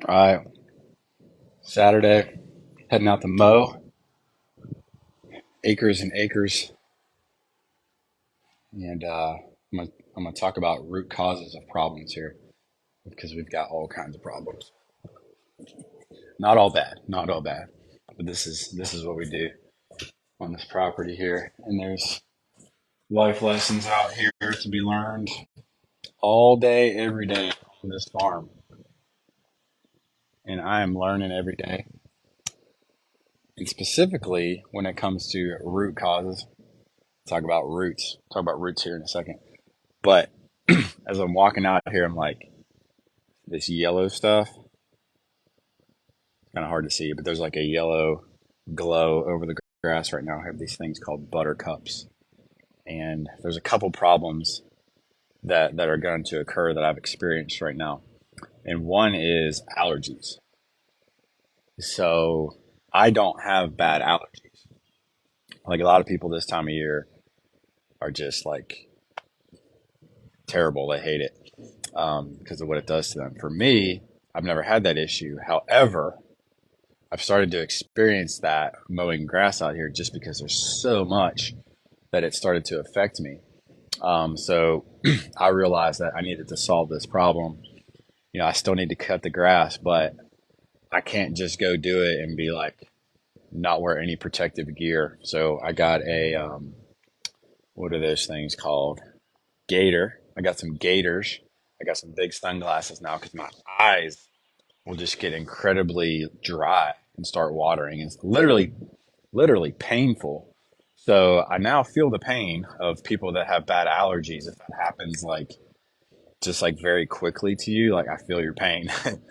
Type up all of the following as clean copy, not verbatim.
All right, Saturday, heading out to mow acres and acres, and I'm gonna talk about root causes of problems here because we've got all kinds of problems. Not all bad, not all bad, but this is what we do on this property here, and there's life lessons out here to be learned all day, every day on this farm, and I am learning every day. And specifically, when it comes to root causes, talk about roots. Talk about roots here in a second. But as I'm walking out here, I'm like, this yellow stuff, kind of hard to see, but there's like a yellow glow over the grass right now. I have these things called buttercups. And there's a couple problems that are going to occur that I've experienced right now. And one is allergies. So I don't have bad allergies. Like a lot of people this time of year are just like terrible. They hate it because of what it does to them. For me, I've never had that issue. However, I've started to experience that mowing grass out here just because there's so much that it started to affect me. So I realized that I needed to solve this problem. I still need to cut the grass, but I can't just go do it and be like, not wear any protective gear. So I got what are those things called? Gator. I got some gators. I got some big sunglasses now because my eyes will just get incredibly dry and start watering. It's literally painful. So I now feel the pain of people that have bad allergies. If that happens like just like very quickly to you, like I feel your pain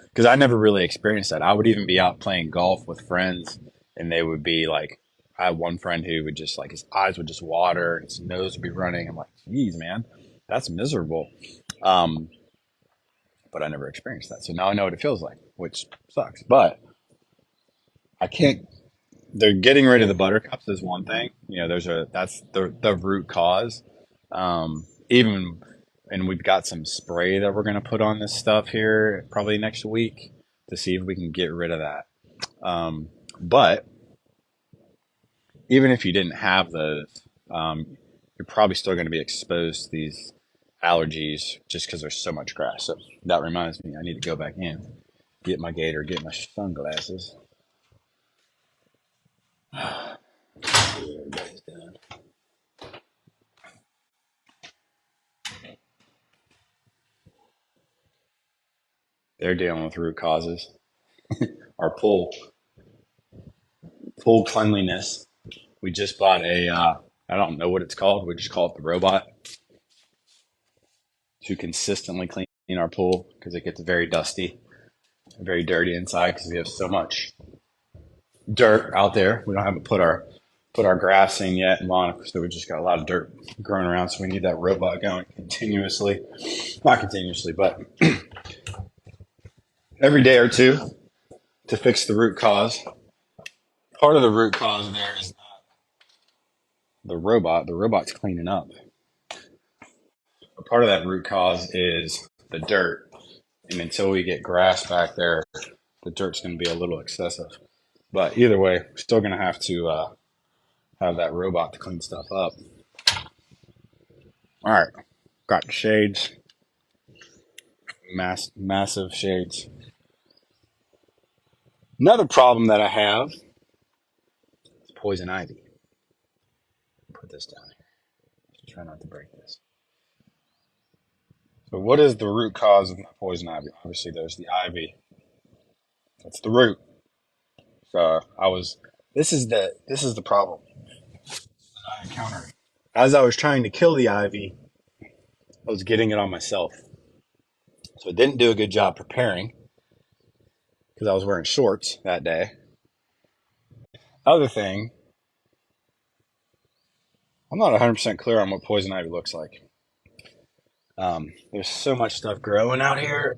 because I never really experienced that. I would even be out playing golf with friends and they would be like, I had one friend who would just like his eyes would just water and his nose would be running. I'm like, geez, man, that's miserable. Um, but I never experienced that. So now I know what it feels like, which sucks. But I can't they're getting rid of the buttercups is one thing. That's the root cause. Even and we've got some spray that we're gonna put on this stuff here probably next week to see if we can get rid of that. But even if you didn't have those, you're probably still going to be exposed to these allergies just because there's so much grass. So that reminds me, I need to go back in, get my gator, get my sunglasses. Everybody's done. They're dealing with root causes. Our pool cleanliness. We just bought I don't know what it's called. We just call it the robot to consistently clean our pool because it gets very dusty, very dirty inside because we have so much dirt out there. We don't have to put our grass in yet and lawn, so we just got a lot of dirt growing around. So we need that robot going continuously, not continuously, but every day or two to fix the root cause. Part of the root cause there is the robot. The robot's cleaning up. But part of that root cause is the dirt. And until we get grass back there, the dirt's going to be a little excessive. But either way, we're still going to have to have that robot to clean stuff up. All right, got the shades, massive shades. Another problem that I have is poison ivy. Put this down here. Try not to break this. So, what is the root cause of my poison ivy? Obviously, there's the ivy. That's the root. So, I was. This is the problem I encountered. As I was trying to kill the ivy, I was getting it on myself. So, I didn't do a good job preparing because I was wearing shorts that day. Other thing, I'm not 100% clear on what poison ivy looks like. There's so much stuff growing out here.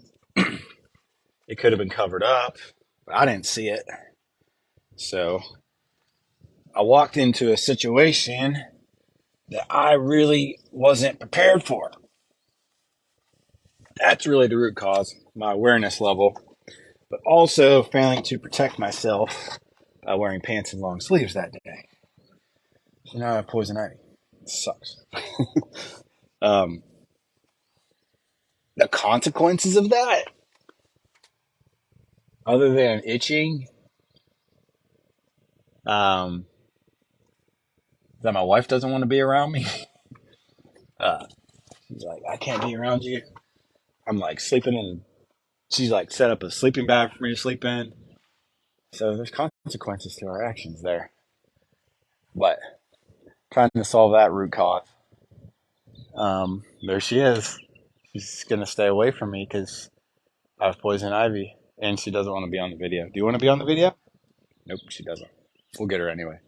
It could have been covered up, but I didn't see it. So I walked into a situation that I really wasn't prepared for. That's really the root cause, my awareness level. but also failing to protect myself by wearing pants and long sleeves that day. So now I have poison ivy. It sucks. Um, the consequences of that, other than itching, um, that my wife doesn't want to be around me. Uh, she's like, I can't be around you. I'm like sleeping in. She's like set up a sleeping bag for me to sleep in. So there's consequences to our actions there. But trying to solve that root cause. There she is. She's gonna stay away from me because I have poison ivy, and she doesn't want to be on the video. Do you want to be on the video? Nope, she doesn't. We'll get her anyway.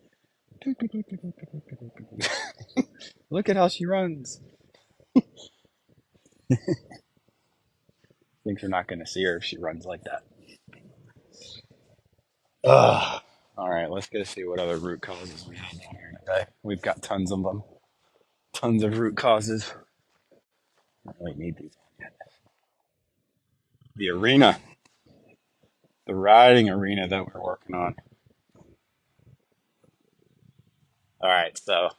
Look at how she runs. Thinks we're not gonna see her if she runs like that. Ugh. All right, let's go see what other root causes we have down here today. We've got tons of them. Tons of root causes. I don't really need these. The arena, the riding arena that we're working on. All right, so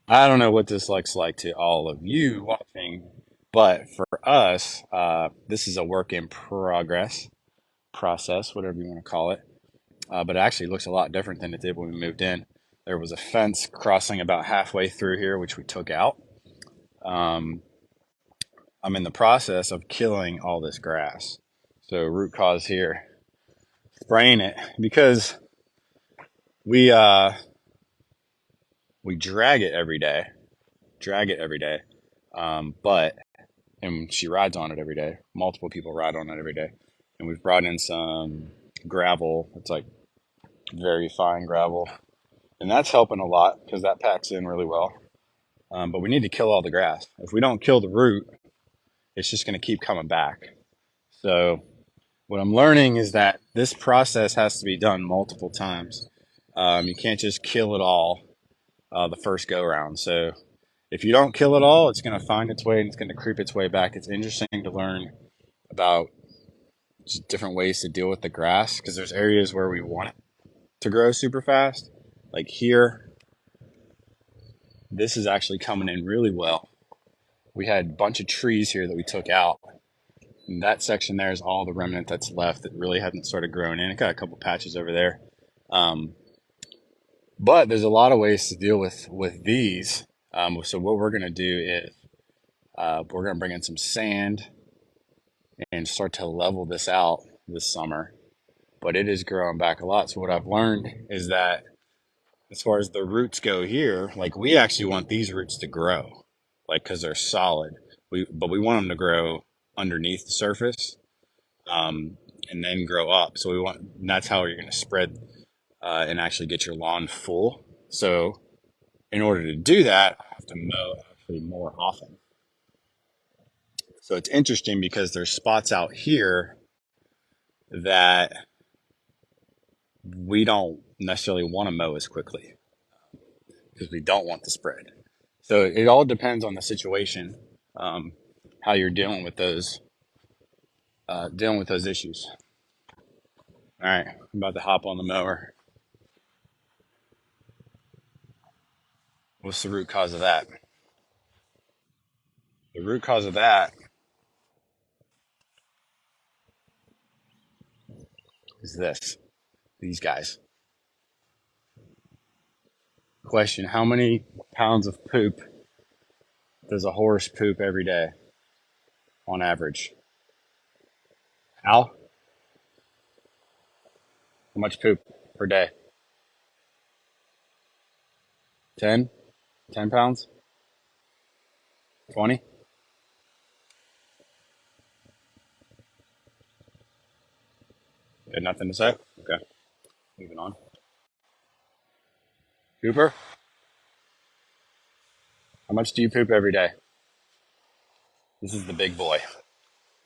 I don't know what this looks like to all of you watching, but for us, this is a work in progress process, whatever you want to call it. But it actually looks a lot different than it did when we moved in. There was a fence crossing about halfway through here, which we took out. Um, I'm in the process of killing all this grass. So root cause here, spraying it because we uh, we drag it every day. But and she rides on it every day. Multiple people ride on it every day, and we've brought in some gravel. It's like very fine gravel, and that's helping a lot because that packs in really well. But we need to kill all the grass. If we don't kill the root, it's just going to keep coming back. So what I'm learning is that this process has to be done multiple times. You can't just kill it all the first go round. So if you don't kill it all, it's going to find its way and it's going to creep its way back. It's interesting to learn about just different ways to deal with the grass because there's areas where we want it to grow super fast. Like here, this is actually coming in really well. We had a bunch of trees here that we took out. And that section there is all the remnant that's left that really hasn't started growing in. It got a couple patches over there. Um, but there's a lot of ways to deal with these. So what we're going to do is we're going to bring in some sand and start to level this out this summer. But it is growing back a lot. So what I've learned is that as far as the roots go here, like we actually want these roots to grow, like because they're solid. But we want them to grow underneath the surface, and then grow up. So we want, and that's how you're going to spread and actually get your lawn full. So in order to do that, I have to mow actually more often. So it's interesting because there's spots out here that we don't necessarily want to mow as quickly because we don't want the spread. So it all depends on the situation, um, how you're dealing with those issues. All right, I'm about to hop on the mower. What's the root cause of that? The root cause of that is this: these guys. Question: how many pounds of poop does a horse poop every day on average? How? How much poop per day? 10? 10 pounds? 20? Got nothing to say? Okay, moving on. Cooper, how much do you poop every day? This is the big boy.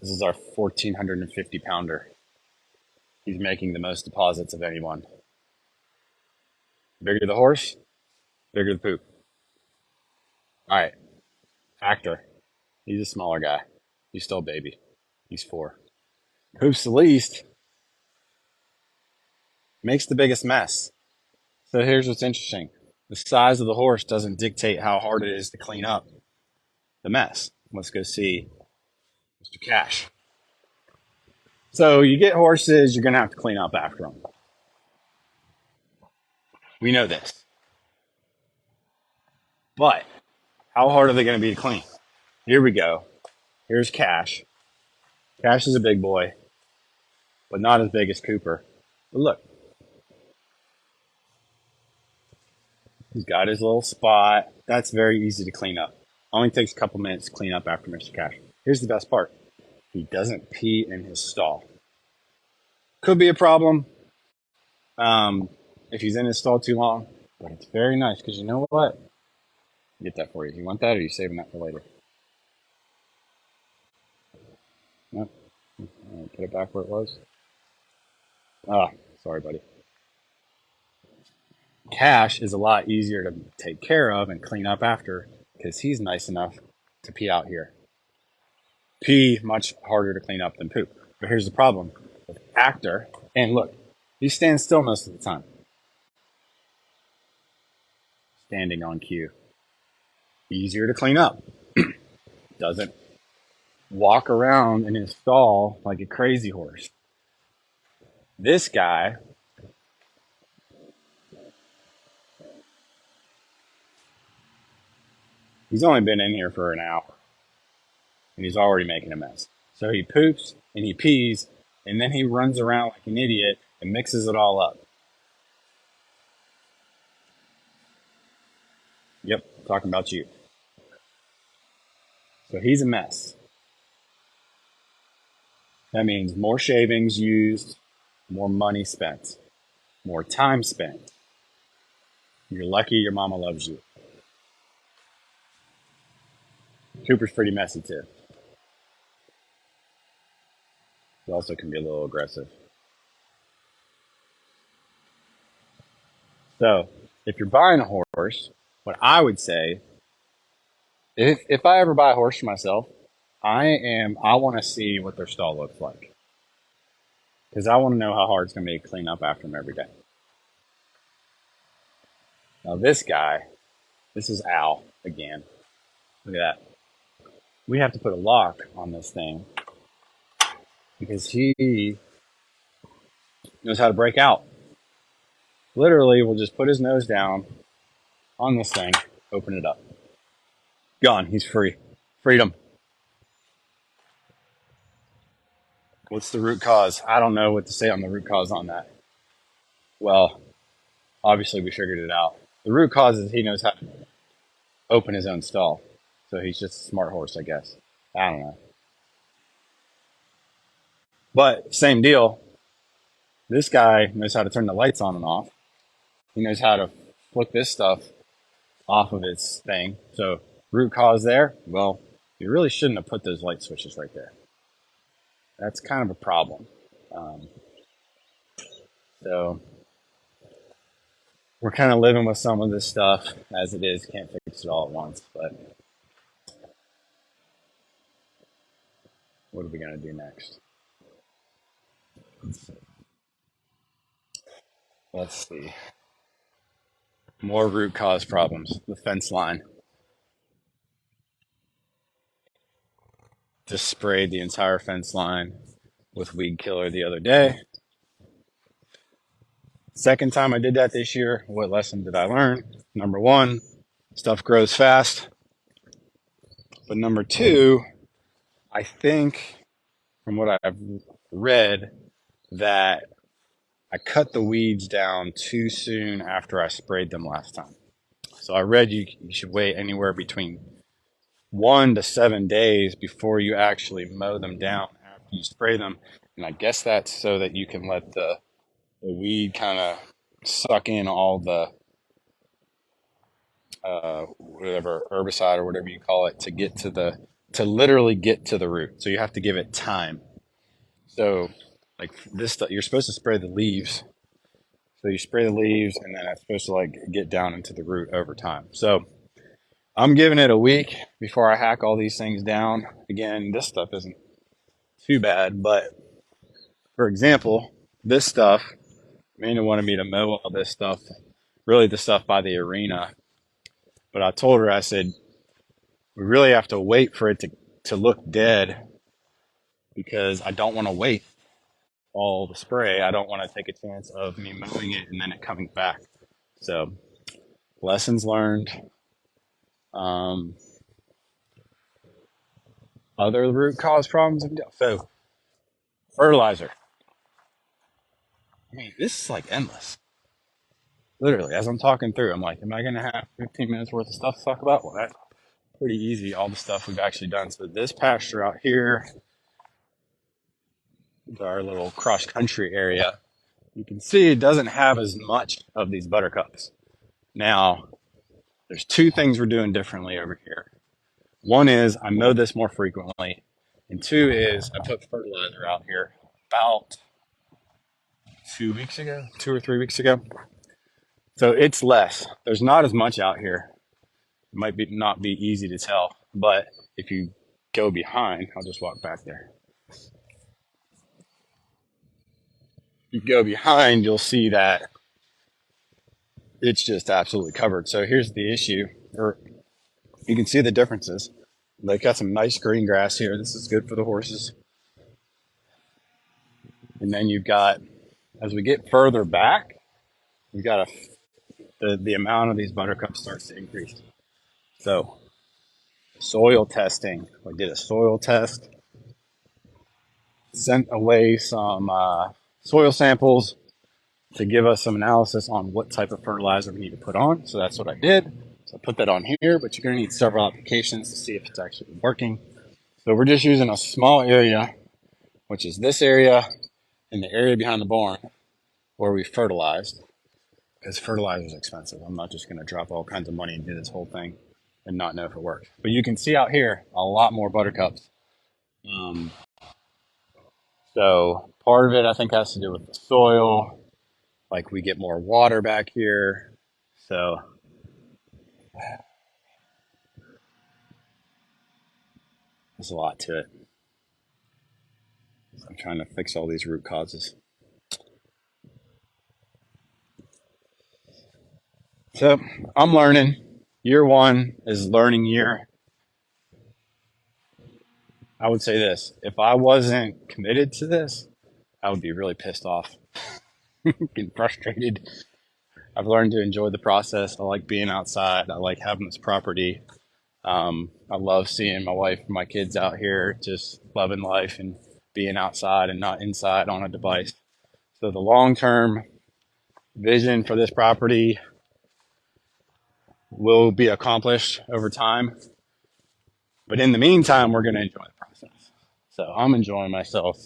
This is our 1,450 pounder. He's making the most deposits of anyone. Bigger the horse, bigger the poop. All right, Actor. He's a smaller guy. He's still a baby. He's 4. Poops the least, makes the biggest mess. So here's what's interesting. The size of the horse doesn't dictate how hard it is to clean up the mess. Let's go see Mr. Cash. So you get horses, you're going to have to clean up after them. We know this. But how hard are they going to be to clean? Here we go. Here's Cash. Cash is a big boy, but not as big as Cooper. But look, he's got his little spot. That's very easy to clean up. Only takes a couple minutes to clean up after Mr. Cash. Here's the best part. He doesn't pee in his stall. Could be a problem if he's in his stall too long, but it's very nice because you know what? I'll get that for you. You want that or are you saving that for later? Nope. Put it back where it was. Ah, sorry, buddy. Cash is a lot easier to take care of and clean up after because he's nice enough to pee out here. Pee, much harder to clean up than poop. But here's the problem with Actor, and look, he stands still most of the time. Standing on cue. Easier to clean up. Doesn't walk around in his stall like a crazy horse. This guy, he's only been in here for an hour and he's already making a mess. So he poops and he pees and then he runs around like an idiot and mixes it all up. Yep, talking about you. So he's a mess. That means more shavings used, more money spent, more time spent. You're lucky your mama loves you. Cooper's pretty messy too. He also can be a little aggressive. So if you're buying a horse, what I would say, if I ever buy a horse for myself, I want to see what their stall looks like. Because I want to know how hard it's going to be to clean up after them every day. Now this guy, this is Al again. Look at that. We have to put a lock on this thing because he knows how to break out. Literally, we'll just put his nose down on this thing, open it up. Gone. He's free. Freedom. What's the root cause? I don't know what to say on the root cause on that. Well, obviously we figured it out. The root cause is he knows how to open his own stall. So he's just a smart horse, I guess. I don't know. But same deal. This guy knows how to turn the lights on and off. He knows how to flick this stuff off of its thing. So root cause there, well, you really shouldn't have put those light switches right there. That's kind of a problem. So we're kind of living with some of this stuff as it is. Can't fix it all at once. But what are we going to do next? Let's see. More root cause problems. The fence line. Just sprayed the entire fence line with weed killer the other day. Second time I did that this year. What lesson did I learn? Number one, stuff grows fast. But number two, I think from what I've read that I cut the weeds down too soon after I sprayed them last time. So I read you should wait anywhere between 1 to 7 days before you actually mow them down after you spray them. And I guess that's so that you can let the weed kind of suck in all the whatever herbicide or whatever you call it to literally get to the root. So you have to give it time. So like this stuff, you're supposed to spray the leaves. So you spray the leaves and then it's supposed to like get down into the root over time. So I'm giving it a week before I hack all these things down. Again, this stuff isn't too bad. But for example, this stuff, Amanda wanted me to mow all this stuff, really the stuff by the arena. But I told her, I said, we really have to wait for it to look dead because I don't want to waste all the spray. I don't want to take a chance of me mowing it and then it coming back. So lessons learned. Um, Other root cause problems. So fertilizer. I mean, this is like endless. Literally, as I'm talking through, I'm like, am I going to have 15 minutes worth of stuff to talk about? Well, that's pretty easy. All the stuff we've actually done. So this pasture out here, our little cross country area, you can see it doesn't have as much of these buttercups. Now, there's two things we're doing differently over here. One is I mow this more frequently, and two is I put fertilizer out here about 2 weeks ago, 2 or 3 weeks ago. So it's less. There's not as much out here. It might be not be easy to tell, but if you go behind, I'll just walk back there. If you go behind, you'll see that it's just absolutely covered. So here's the issue, or you can see the differences. They got some nice green grass here. This is good for the horses. And then you've got, as we get further back, we've got the amount of these buttercups starts to increase. So soil testing. We did a soil test, sent away some soil samples to give us some analysis on what type of fertilizer we need to put on. So that's what I did. So I put that on here, but you're going to need several applications to see if it's actually working. So we're just using a small area, which is this area and the area behind the barn where we fertilized, because fertilizer is expensive. I'm not just going to drop all kinds of money and do this whole thing and not know if it works. But you can see out here a lot more buttercups. So part of it, I think, has to do with the soil. Like we get more water back here. So there's a lot to it. I'm trying to fix all these root causes. So I'm learning. Year one is learning year. I would say this: if I wasn't committed to this, I would be really pissed off, getting frustrated. I've learned to enjoy the process. I like being outside. I like having this property. I love seeing my wife and my kids out here just loving life and being outside and not inside on a device. So the long-term vision for this property will be accomplished over time. But in the meantime, we're going to enjoy the process. So I'm enjoying myself,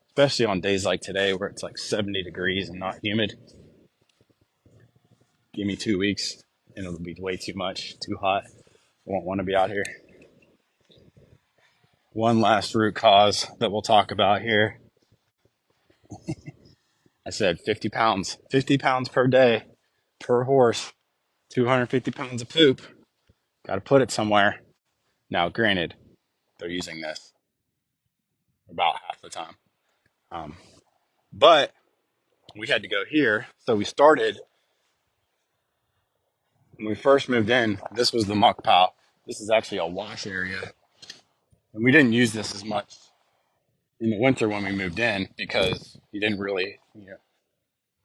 especially on days like today where it's like 70 degrees and not humid. Give me 2 weeks and it'll be way too much, too hot. I won't want to be out here. One last root cause that we'll talk about here. I said 50 pounds, 50 pounds per day per horse, 250 pounds of poop. Got to put it somewhere. Now, granted, they're using this about half the time. Um, but we had to go here. So we started, when we first moved in, this was the muck pile. This is actually a wash area. And we didn't use this as much in the winter when we moved in because you didn't really,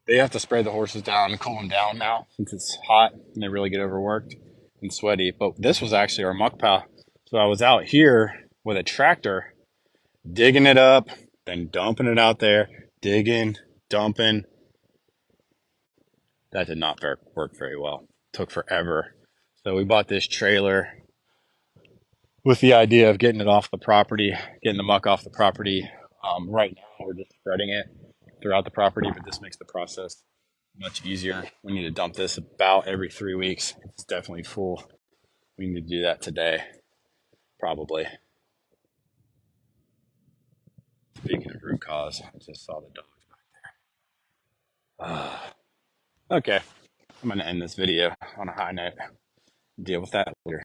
they have to spray the horses down and cool them down now since it's hot and they really get overworked and sweaty. But this was actually our muck pile. So I was out here with a tractor digging it up, then dumping it out there, digging, dumping. That did not work very well. Took forever. So we bought this trailer with the idea of getting it off the property, getting the muck off the property. Right now, we're just spreading it throughout the property, but this makes the process much easier. We need to dump this about every 3 weeks. It's definitely full. We need to do that today, probably. Speaking of root cause, I just saw the dogs back there. Okay, I'm going to end this video on a high note. Deal with that later.